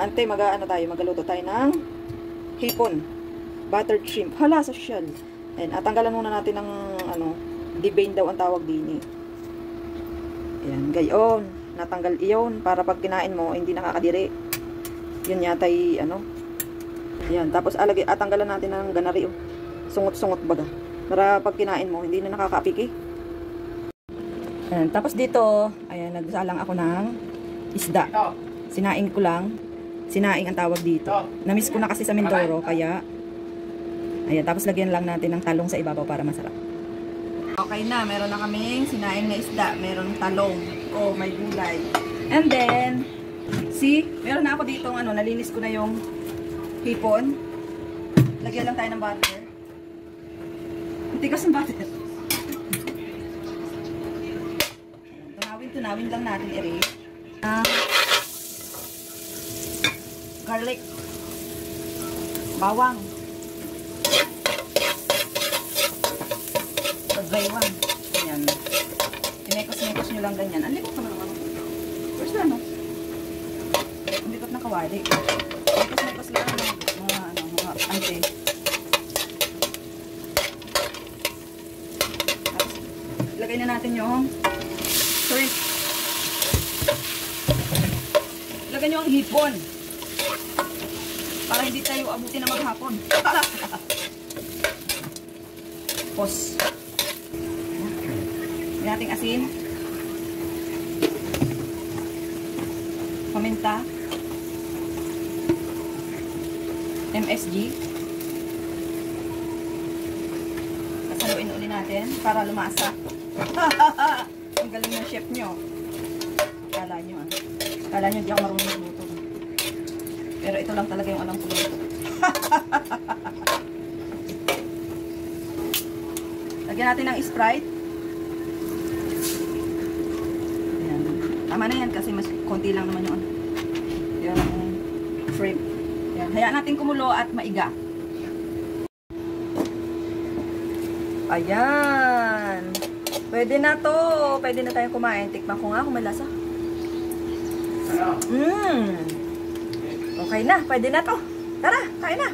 ante, magaluto tayo ng hipon. Buttered shrimp. Hala, sa shell. Ayan, at tanggalan muna natin ng, devein daw ang tawag din eh. Ayan, gayon. Natanggal iyon para pag kinain mo, hindi nakakadiri. Yun yata ay, Ayan, tapos tanggalan natin ng ganari, sungot-sungot baga. Para pag kinain mo, hindi na nakakaapiki. Ayan, tapos dito, ayan, nagsalang ako ng isda. Sinaing ko lang. Sinaing ang tawag dito. Namiss ko na kasi sa Mindoro, kaya ayan, tapos lagyan lang natin ng talong sa ibabaw para masarap. Okay na, meron na kaming sinaing na isda, meron talong, may gulay. And then, meron na ako dito, nalinis ko na yung hipon. Lagyan lang tayo ng butter. Tigas ng butter. Tunawin lang natin i-rate. Garlic. Bawang. Pagbaywan. Ayan. Pinekos-nekos nyo lang ganyan. Ang likot naman naman. First na, Ang likot na kawali. Nekos-nekos lang mga ante. Lagay na natin yung shrimp. Lagay nyo ang hipon. Para hindi tayo abutin na maghapon. Pos. Lagyan natin asin. Paminta. MSG. Haluin ulit natin para lumasa. Ang galing ng chef nyo. Kala nyo Kala nyo di ako marunong magluto. Pero ito lang talaga yung alam ko luto. Lagyan natin ng Sprite. Ayan. Tama na yan kasi mas konti lang naman yung shrimp. Ayan. Hayaan natin kumulo at maiga. Ayan. Pwede na to. Pwede na tayong kumain. Tikman ko nga kung may lasa. Okay na. Pwede na to. Tara, kain na.